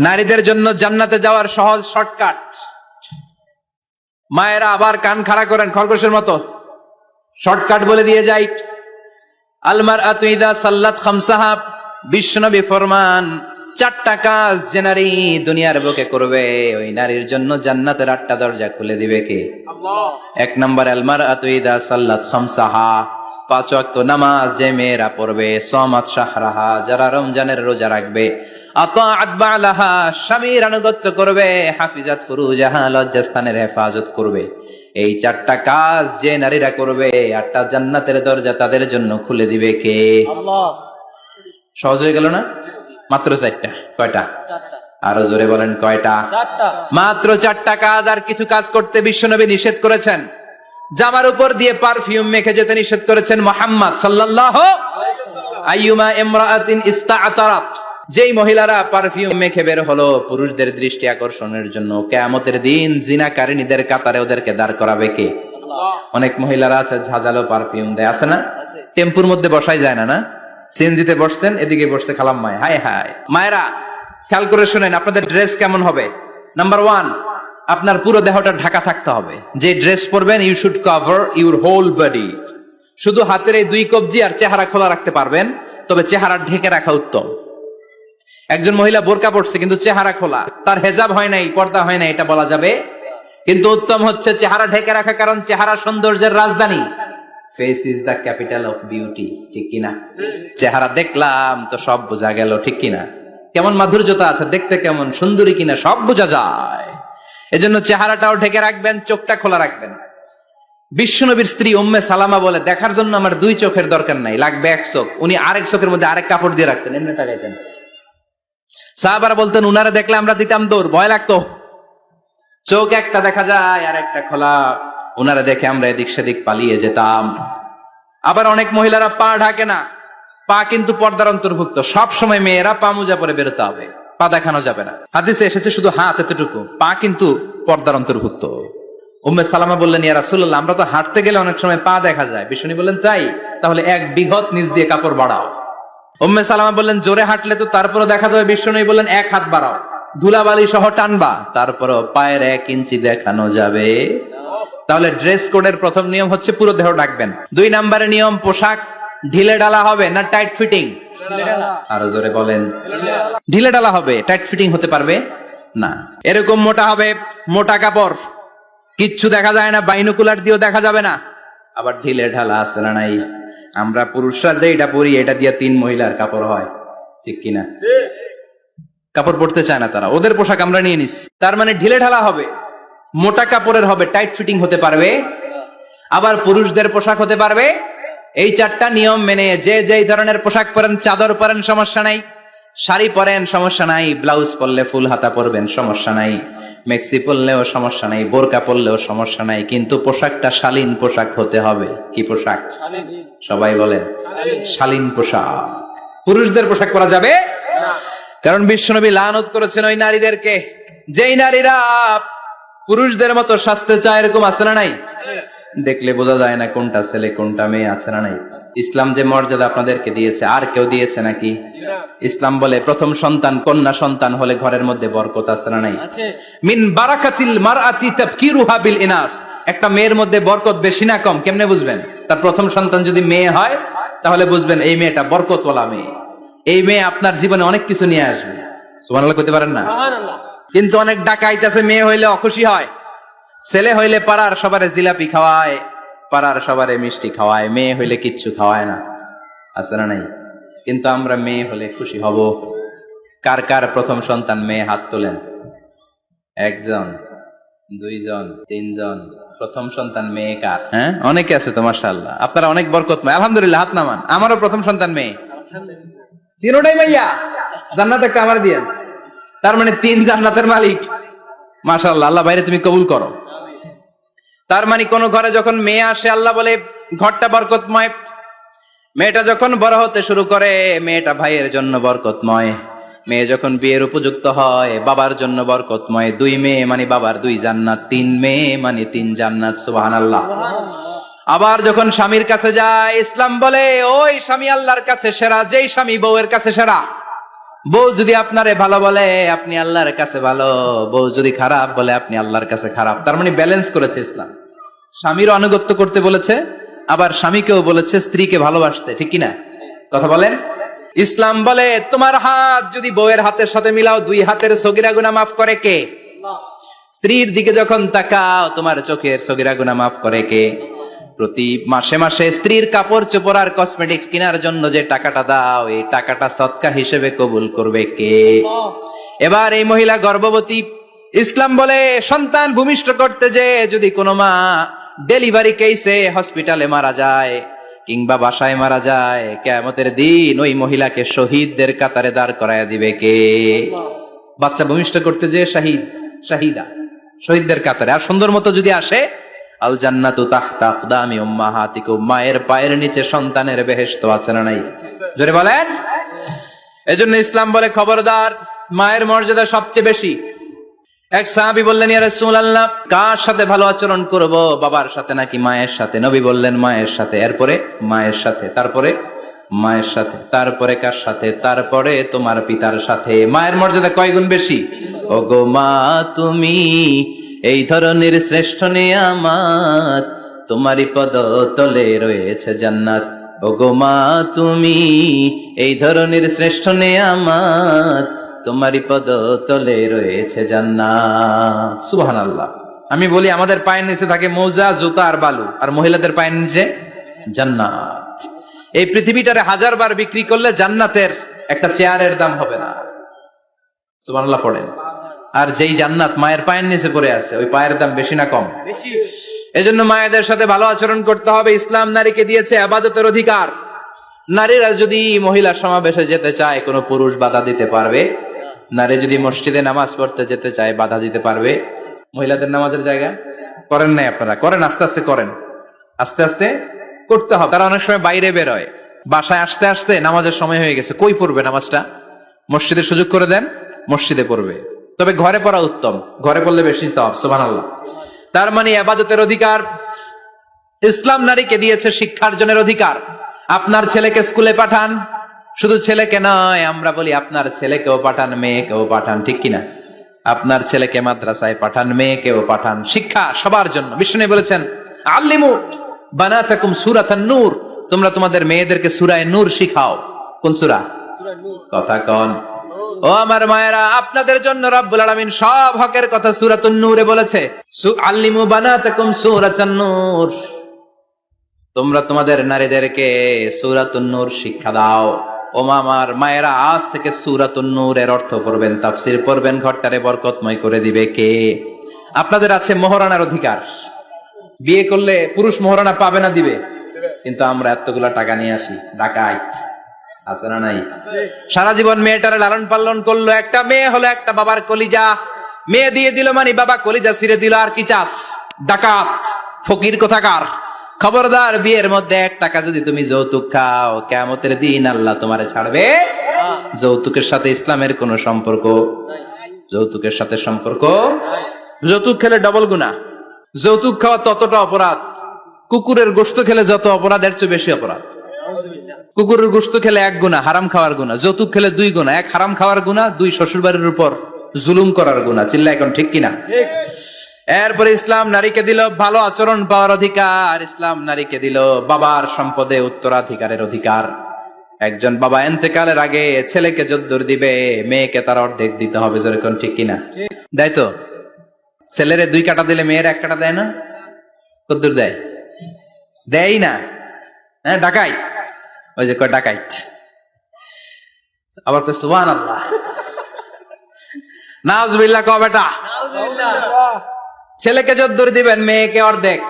নারীদের জন্য জান্নাতে যাওয়ার সহজ শর্টকাট। মায়েরা আবার কান খাড়া করেন খরগোশের মতো, শর্টকাট বলে দিয়ে যাই। আলমারআতু ইযা সাল্লাত খামসাহা, বিশ্বনবী ফরমান, চারটা কাজ যে নারী দুনিয়ার বুকে করবে ওই নারীর জন্য জান্নাতের 8টা দরজা খুলে দিবে কে? আল্লাহ। 1 নম্বর, আলমারআতু ইযা সাল্লাত খামসাহা, 5 ওয়াক্ত নামাজ যে মেয়েরা পড়বে, সামাত শাহরাহা, যারা রমজানের রোজা রাখবে, আতাআত বালাহা, স্বামীর আনুগত্য করবে, হাফিজাত ফুরুজাহা, লজ্জাস্থানের হেফাজত করবে। এই 4টা কাজ যে নারীরা করবে 8টা জান্নাতের দরজা তাদের জন্য খুলে দিবে কে? আল্লাহ। সহজ হয়ে গেল না? মাত্র 4টা। কয়টা? 4টা। আরো জোরে বলেন, কয়টা? 4টা। মাত্র 4টা কাজ। আর কিছু কাজ করতে বিশ্বনবী নিষেধ করেছেন। জামার উপর দিয়ে পারফিউম মেখে যেতে নিষেধ করেছেন মুহাম্মদ সাল্লাল্লাহু আলাইহি ওয়াসাল্লাম। আইয়ুমা ইমরাআতিন ইসতাআতারাত, যেই মহিলারা পারফিউম মেখে বের হলো পুরুষদের দৃষ্টি আকর্ষণের জন্য, কিয়ামতের দিন জিনাকারিনীদের কাতারে ওদেরকে দাঁড় করাবে কে? আল্লাহ। অনেক মহিলারা আছে ঝাঁঝালো পারফিউম দেয়, আছে না? টেম্পুর মধ্যে বসাই যায় না, না? সিএনজিতে বসছেন, এদিকে বসছে খালাম্মায়, হায় হায়। মায়েরা খেয়াল করে শুনেন, আপনাদের ড্রেস কেমন হবে? নাম্বার 1, আপনার পুরো দেহটা ঢাকা থাকতে হবে। যে ড্রেস পরবেন you should cover your whole body. শুধু হাতের এই 2 কবজি আর চেহারা খোলা রাখতে পারবেন, তবে চেহারা ঢেকে রাখা উত্তম। একজন মহিলা বোরকা পড়ছে কিন্তু চেহারা খোলা, তার হেজাব হয় নাই, পর্দা হয় নাই, এটা বলা যাবে? কিন্তু উত্তম হচ্ছে চেহারা ঢেকে রাখা, কারণ চেহারা সৌন্দর্যের রাজধানী। Face is the capital of beauty, ঠিক কিনা? চেহারা দেখলাম তো সব বোঝা গেল, ঠিক কিনা? কেমন মাধুর্যতা আছে, দেখতে কেমন সুন্দরী কিনা সব বোঝা যায়। এজন্য চেহারাটাও ঢেকে রাখবেন, চোখটা খোলা রাখবেন। বিশ্বনবীর স্ত্রী উম্মে সালামা বলে, দেখার জন্য আমার 2 চোখের দরকার নাই, লাগবে 1 চোখ। উনি আরেক চোখের মধ্যে আরেক কাপড় দিয়ে রাখতেন, এমনি তাকাইতেন। সাহাবারা বলতেন, উনারা দেখলে আমরা দিতাম দৌড়, ভয় লাগতো। চোখ একটা দেখা যায় আর একটা খোলা, উনারা দেখে আমরা এদিক সেদিক পালিয়ে যেতাম। আবার অনেক মহিলারা পা ঢাকে না, পা কিন্তু পর্দার অন্তর্ভুক্ত। সব সময় মেয়েরা পা মোজা পরে বেরোতে হবে, পা দেখানো যাবে না। হাদিসে এসেছে শুধু হাত এতটুকু, পা কিন্তু পর্দার অন্তর্ভুক্ত। উম্মে সালামা বললেন, ইয়া রাসূলুল্লাহ, আমরা তো হাঁটতে গেলে অনেক সময় পা দেখা যায়। বিষ্ণু বললেন, তাই? তাহলে 1 বিঘত নিচ দিয়ে কাপড় বাড়াও। উম্মে সালামা বললেন, জোরে হাঁটলে তো তারপরে দেখা যাবে। বিষ্ণু বললেন, 1 হাত বাড়াও, ধুলাবালি সহ টানবা, তারপরও পায়ের 1 ইঞ্চি দেখানো যাবে। তাহলে ড্রেস কোডের প্রথম নিয়ম হচ্ছে পুরো দেহ ঢাকবেন। 2 নম্বরের নিয়ম, পোশাক ঢিলে ডালা হবে না টাইট ফিটিং? আরো জোরে বলেন। ঢিলে ডালা হবে, টাইট ফিটিং হতে পারবে না। এরকম মোটা হবে, মোটা কাপড়, কিচ্ছু দেখা যায় না, বাইনোকুলার দিয়েও দেখা যাবে না। আবার ঢিলে ঢালা আছে না নাই? আমরা পুরুষরা যে এটা পরি, এটা দিয়ে 3 মহিলার কাপড় হয়, ঠিক কিনা? কাপড় পরতে চায় না তারা, ওদের পোশাক আমরা নিয়ে নিচ্ছি। তার মানে ঢিলে ঢালা হবে, মোটা কাপড়ের হবে, টাইট ফিটিং হতে পারবে। আবার পুরুষদের পোশাক হতে পারবে। এই 4টা নিয়ম মেনে যে যেই ধরনের পোশাক পরেন, চাদর পরেন সমস্যা নাই, শাড়ি পরেন সমস্যা নাই, ব্লাউজ পরলে ফুল হাতা পরবেন সমস্যা নাই, মেক্সি পরলেও সমস্যা নাই, বোরকা পরলেও সমস্যা নাই, কিন্তু পোশাকটা শালীন পোশাক হতে হবে। কি পোশাক? সবাই বলেন, শালীন পোশাক। পুরুষদের পোশাক পরা যাবে না, কারণ বিশ্বনবী লানত করেছেন ওই নারীদেরকে যেই নারীরা পুরুষদের মতো সাজতে চায়। এরকম আছে না নাই? দেখলে বোঝা যায় না কোনটা ছেলে কোনটা মেয়ে, আছে না নাই? ইসলাম যে মর্যাদা আপনাদেরকে দিয়েছে আর কেউ দিয়েছে নাকি? ইসলাম বলে প্রথম সন্তান কন্যা সন্তান হলে ঘরের মধ্যে বরকত, আছে না নাই? মিন বারাকাতিল মারআতি তাফকিরুহা বিল ইনাস, একটা মেয়ের মধ্যে বরকত বেশি না কম কেমনে বুঝবেন? তার প্রথম সন্তান যদি মেয়ে হয় তাহলে বুঝবেন এই মেয়েটা বরকতওয়ালা মেয়ে, এই মেয়ে আপনার জীবনে অনেক কিছু নিয়ে আসবে। সুবহানাল্লাহ কইতে পারেন না? সুবহানাল্লাহ। কিন্তু অনেক ডাকাইত আছে, মেয়ে হইলে অখুশি হয়, ছেলে হইলে পাড়ার সবারে জিলাপি খাওয়ায়, পাড়ার সবারে মিষ্টি খাওয়ায়, মেয়ে হইলে কিচ্ছু খাওয়ায় না, আছে না নাই? কিন্তু আমরা মেয়ে হলে খুশি হব। কার কার প্রথম সন্তান মেয়ে? হাত তোলেন। 1 জন, 2 জন, 3 জন। প্রথম সন্তান মেয়ে কার? হ্যাঁ, অনেকে আছে তো মাশাআল্লাহ, আপনারা অনেক বরকতময়, আলহামদুলিল্লাহ। হাত নামান। আমারও প্রথম সন্তান মেয়ে, তিনটাই মাইয়া, জান্নাত একটা আমার দিয়েন। তার মানে 3 জান্নাতের মালিক, মাশাআল্লাহ। আল্লাহ বাইরে তুমি কবুল করো। তার মানে কোন ঘরে যখন মেয়ে আসে আল্লাহ বলে ঘরটা বরকতময়। মেয়েটা যখন বড় হতে শুরু করে, মেয়েটা ভাইয়ের জন্য বরকতময়। মেয়ে যখন বিয়ের উপযুক্ত হয়, বাবার জন্য বরকতময়। 2 মেয়ে মানে বাবার 2 জান্নাত, 3 মেয়ে মানে 3 জান্নাত। সুবহানাল্লাহ। আবার যখন স্বামীর কাছে যায়, ইসলাম বলে ওই স্বামী আল্লাহর কাছে সেরা, যেই স্বামী বউয়ের কাছে সেরা। বউ যদি আপনারে ভালো বলে আপনি আল্লাহর কাছে ভালো, বউ যদি খারাপ বলে আপনি আল্লাহর কাছে খারাপ। তার মানে ব্যালেন্স করেছে ইসলাম। স্বামীরও আনুগত্য করতে বলেছে, আবার স্বামীকেও বলেছে স্ত্রীকে ভালোবাসতে, ঠিক কিনা? কথা বলেন। ইসলাম বলে তোমার হাত যদি বউয়ের হাতের সাথে মিলাও, 2 হাতের সগীরা গুনাহ মাফ করে কে? স্ত্রীর দিকে যখন তাকাও তোমার চোখের সগীরা গুনাহ মাফ করে কে? প্রতি মাসে মাসে স্ত্রীর কাপড় চোপড় আর কসমেটিক্স কেনার জন্য যে টাকাটা দাও, এই টাকাটা সদকা হিসেবে কবুল করবে কে? এবার এই মহিলা গর্ভবতী, ইসলাম বলে সন্তান ভূমিষ্ঠ করতে যে যদি কোনো মা ডেলিভারি কেসে হসপিটালে মারা যায় কিংবা বাসায় মারা যায়, কিয়ামতের দিন ওই মহিলাকে শহীদদের কাতারে দাঁড় করায় দিবে কে? বাচ্চা ভূমিষ্ঠ করতে যে শাহিদা, শহীদদের কাতারে। আর সুন্দর মতো যদি আসে, আল জান্নাতু তাহতা আকদামি উম্মাহাতিকুম, মায়ের পায়ের নিচে সন্তানের বেহেশত আছে না নাই? জোরে বলেন। এজন্য ইসলাম বলে খবরদার, মায়ের মর্যাদা সবচেয়ে বেশি। এক সাহাবী বললেন, ইয়া রাসূলুল্লাহ, কার সাথে ভালো আচরণ করব, বাবার সাথে নাকি মায়ের সাথে? নবী বললেন মায়ের সাথে, এরপরে মায়ের সাথে, তারপরে মায়ের সাথে, তারপরে কার সাথে? তারপরে তোমার পিতার সাথে। মায়ের মর্যাদা কয় গুণ বেশি? ওগো মা তুমি এই ধরনের শ্রেষ্ঠ নিয়ামত, তোমারই পদ তলে রয়েছে জান্নাত। ওগো মা তুমি এই ধরনের শ্রেষ্ঠ নিয়ামত, তোমারই পদ তলে রয়েছে জান্নাত। সুবহানাল্লাহ। আমি বলি আমাদের পায়ের নিচে থাকে মোজা, জুতা আর বালু, আর মহিলাদের পায়ের নিচে জান্নাত। এই পৃথিবীটারে 1000 বার বিক্রি করলে জান্নাতের একটা চেয়ারের দাম হবে না। সুবহানাল্লাহ পড়েন। আর যেই জান্নাত মায়ের পায়ের নিচে পড়ে আছে, ওই পায়ের দাম বেশি না কম? বেশি। এজন্য মায়েদের সাথে ভালো আচরণ করতে হবে। ইসলাম নারীকে দিয়েছে ইবাদতের অধিকার। নারীরা যদি মহিলা সমাবেশে যেতে চায়, কোনো পুরুষ বাধা দিতে পারবে? নারী যদি মসজিদে নামাজ পড়তে যেতে চায়, বাধা দিতে পারবে? মহিলাদের নামাজের জায়গা করেন নাই আপনারা? করেন, আস্তে আস্তে করেন, আস্তে আস্তে করতে হবে। তারা অনেক সময় বাইরে বের হয়, বাসায় আসতে আসতে নামাজের সময় হয়ে গেছে, কই পড়বে নামাজটা? মসজিদে সুযোগ করে দেন, মসজিদে পড়বে। তবে ঘরে পড়া উত্তম, ঘরে পড়লে বেশি সওয়াব। সুবহানাল্লাহ। তার মানে ইবাদতের অধিকার। ইসলাম নারীকে দিয়েছে শিক্ষার্জনের অধিকার। আপনার ছেলেকে স্কুলে পাঠান, শুধু ছেলেকে নয়, আমরা বলি আপনার ছেলেকেও পাঠান, মেয়েকেও পাঠান, ঠিক কিনা? আপনার ছেলেকে মাদ্রাসায় পাঠান, মেয়েকেও পাঠান। শিক্ষা সবার জন্য। বিষ্ণু বলেছেন, আল্লিমু বানাতাকুম সূরাতান নূর, তোমরা তোমাদের মেয়েদেরকে সূরা নূর শিখাও। কোন সূরা? কথা কন। ও আমার মায়েরা, আপনাদের জন্য রব্বুল আলামিন সব হকের কথা সূরাতুন নূরে বলেছে। আল্লিমু বানাতাকুম সূরাতান নূর, তোমরা তোমাদের নারীদেরকে সূরাতুন নূর শিক্ষা দাও। ও আমার মায়েরা, আজ থেকে সূরাতুন নূরের অর্থ করবেন, তাফসীর পড়বেন, ঘরটারে বরকতময় করে দিবে কে? আপনাদের আছে মোহরানার অধিকার। বিয়ে করলে পুরুষ মোহরানা পাবে না, দিবে। কিন্তু আমরা এতগুলা টাকা নিয়ে আসি, ডাকাইত আছে না নাই? সারা জীবন মেয়েটারে লালন পালন করলো, একটা মেয়ে হলো একটা বাবার কলিজা, মেয়ে দিয়ে দিল মানে বাবা কলিজা ছিঁড়ে দিল। আর কি চাস? ডাকাত, ফকির কোথাকার। খবরদার, বিয়ের মধ্যে 1 টাকা যদি তুমি যৌতুক খাও, কিয়ামতের দিন আল্লাহ তোমারে ছাড়বে। যৌতুকের সাথে ইসলামের কোনো সম্পর্ক? যৌতুকের সাথে সম্পর্ক? যৌতুক খেলে ডবল গুনাহ। যৌতুক খাওয়া ততটা অপরাধ, কুকুরের গোশত খেলে যত অপরাধ, এর চেয়ে বেশি অপরাধ। কুকুরের গোশত খেলে 1 গুনাহ, হারাম খাওয়ার গুনাহ। যৌতুক খেলে 2 গুনাহ, 1 হারাম খাওয়ার গুনাহ, 2 শ্বশুরবাড়ির উপর জুলুম করার গুনাহ। চিল্লা এখন ঠিক কিনা? এরপরে ইসলাম নারীকে দিল ভালো আচরণ পাওয়ার অধিকার। ইসলাম নারীকে দিল বাবার সম্পদে উত্তরাধিকারের অধিকার। একজন বাবা ইন্তেকালের আগে ছেলেকে যদ্দুর দিবে, মেয়েকে তার অর্ধেক দিতে হবে। যেরকম ঠিক কিনা? দেয় তো? ছেলেরে 2 কাটা দিলে মেয়ের 1 কাটা দেয় না? কদ্দুর দেয়? দেয় না। হ্যাঁ, ডাকাই, ওই যে কয় ডাকাইত। আবার কয় সুবহানাল্লাহ, নাউজুবিল্লাহ। কও বেটা, ছেলেকে যদ্দুর দিবেন, মেয়েকে অর্ধেক।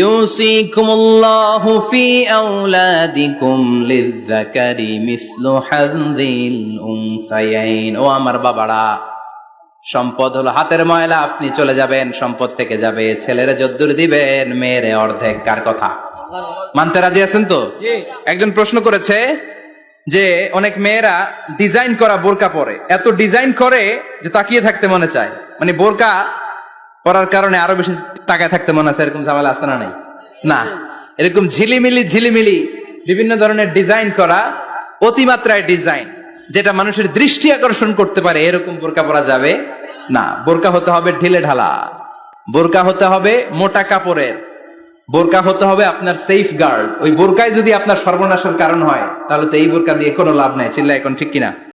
ইউসিকুমুল্লাহু ফি আওলাদিকুম লিযযাকারি মিসলু হাযযিল উনসায়াইন। ও আমার বাবারা, সম্পদ হলো হাতের ময়লা, আপনি চলে যাবেন, সম্পদ থেকে যাবে। ছেলেরে যদ্দুর দিবেন, মেয়েরে অর্ধেক। কার কথা? মানতে রাজি আছেন তো? একজন প্রশ্ন করেছে যে অনেক মেয়েরা ডিজাইন করা বোরকা পরে, এত ডিজাইন করে যে তাকিয়ে থাকতে মনে চায়। মানে বোরকা পরার কারণে আরো বেশি তাকায় থাকতে মনে আছে, এরকম ঝামেলা আছে না নাই? না, এরকম ঝিলিমিলি বিভিন্ন ধরনের ডিজাইন করা, অতিমাত্রায় ডিজাইন, যেটা মানুষের দৃষ্টি আকর্ষণ করতে পারে, এরকম বোরকা পরা যাবে না। বোরকা হতে হবে ঢিলে ঢালা, বোরকা হতে হবে মোটা কাপড়ের, বোরকা হতে হবে আপনার সেফ গার্ড। ওই বোরকায় যদি আপনার সর্বনাশের কারণ হয়, তাহলে তো এই বোরকা দিয়ে কোনো লাভ নাই। চিল্লা এখন ঠিক কিনা?